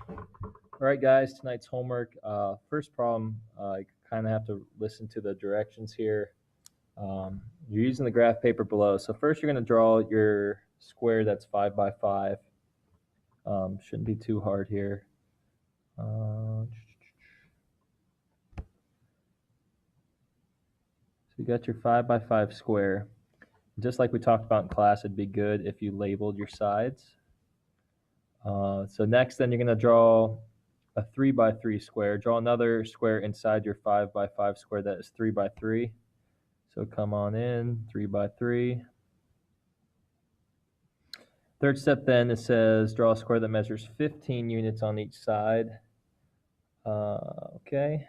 All right, guys, tonight's homework. First problem, you kind of have to listen to the directions here. You're using the graph paper below. So first you're going to draw your square that's 5 by 5. Shouldn't be too hard here. So you got your 5 by 5 square. Just like we talked about in class, it'd be good if you labeled your sides. So next, then you're going to draw a 3 by 3 square. Draw another square inside your 5 by 5 square that is 3 by 3. So come on in, 3 by 3. Third step then, it says draw a square that measures 15 units on each side. Okay.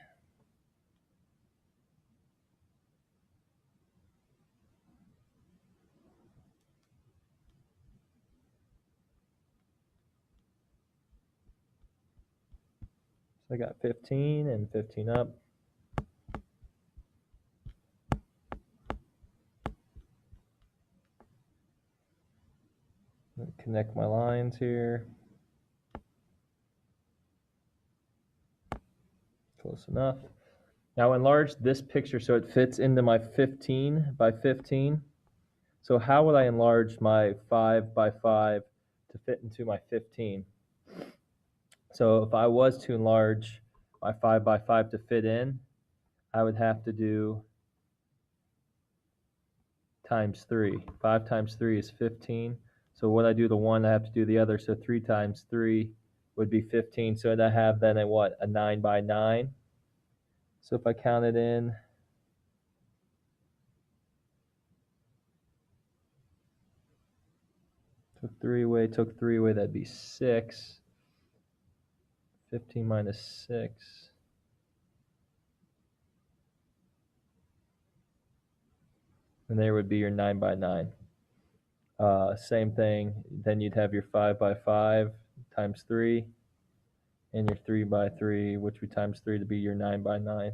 So I got 15 and 15 up. Connect my lines here. Close enough. Now enlarge this picture so it fits into my 15 by 15. So how would I enlarge my 5 by 5 to fit into my 15? So if I was to enlarge my 5 by 5 to fit in, I would have to do times 3. 5 times 3 is 15. So when I do the one, I have to do the other. So 3 times 3 would be 15. So I have then a 9 by 9. So if I count it in, took 3 away, that'd be 6. 15 minus 6. And there would be your 9 by 9. Same thing, then you'd have your 5 by 5 times 3, and your 3 by 3, which would times 3 to be your 9 by 9.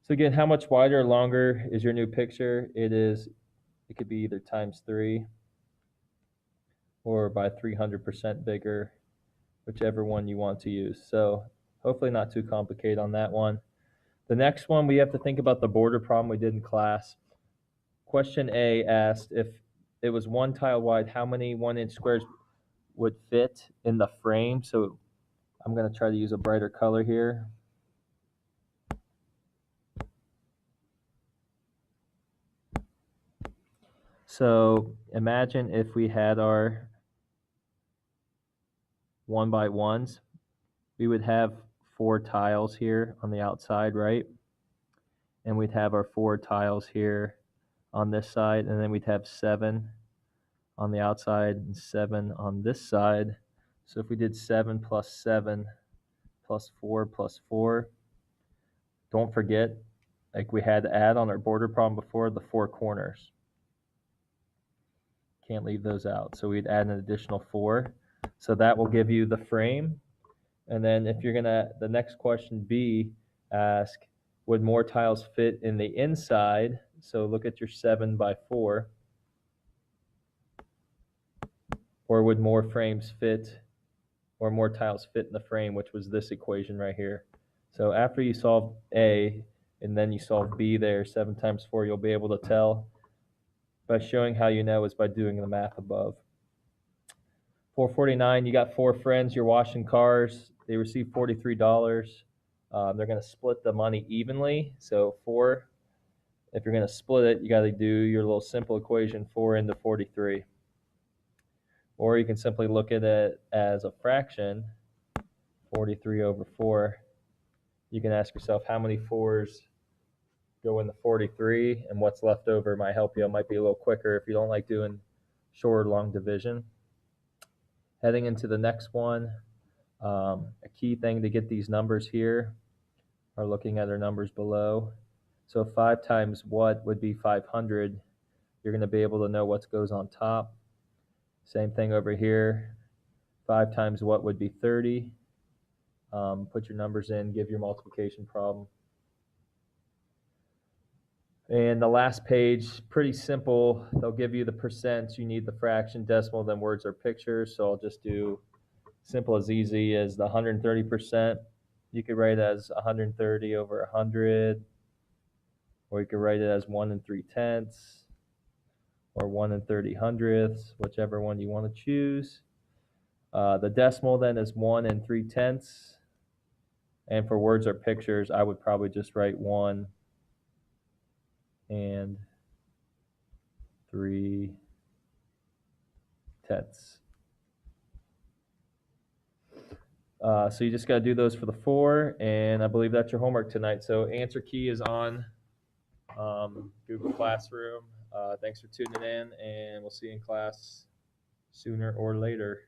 So again, how much wider or longer is your new picture? It could be either times 3 or by 300% bigger, whichever one you want to use. So hopefully not too complicated on that one. The next one, we have to think about the border problem we did in class. Question A asked if it was one tile wide, how many 1-inch squares would fit in the frame? So I'm going to try to use a brighter color here. So imagine if we had our 1 by 1s, we would have 4 tiles here on the outside, right? And we'd have our 4 tiles here on this side, and then we'd have 7 on the outside and 7 on this side. So if we did 7 plus 7 plus 4 plus 4, don't forget, like we had to add on our border problem before, the 4 corners. Can't leave those out. So we'd add an additional 4. So that will give you the frame. And then if you're gonna, the next question B, ask, would more tiles fit in the inside? So look at your 7 by 4. Or would more frames fit, or more tiles fit in the frame, which was this equation right here. So after you solve A, and then you solve B there, 7 times 4, you'll be able to tell by showing how you know is by doing the math above. 449, you got 4 friends, you're washing cars. They receive $43. They're going to split the money evenly. So 4, if you're going to split it, you got to do your little simple equation, 4 into 43. Or you can simply look at it as a fraction, 43 over 4. You can ask yourself how many 4s go in the 43, and what's left over might help you. It might be a little quicker if you don't like doing short or long division. Heading into the next one, a key thing to get these numbers here are looking at our numbers below. So 5 times what would be 500. You're going to be able to know what goes on top. Same thing over here. 5 times what would be 30. Put your numbers in, give your multiplication problem. And the last page, pretty simple. They'll give you the percents. You need the fraction, decimal, then words or pictures. So I'll just do simple as easy as the 130%. You could write it as 130 over 100, or you could write it as 1 3/10, or 1 30/100, whichever one you want to choose. The decimal then is 1 3/10. And for words or pictures, I would probably just write 1 3/10. So you just got to do those for the 4, and I believe that's your homework tonight. So answer key is on Google Classroom. Thanks for tuning in, and we'll see you in class sooner or later.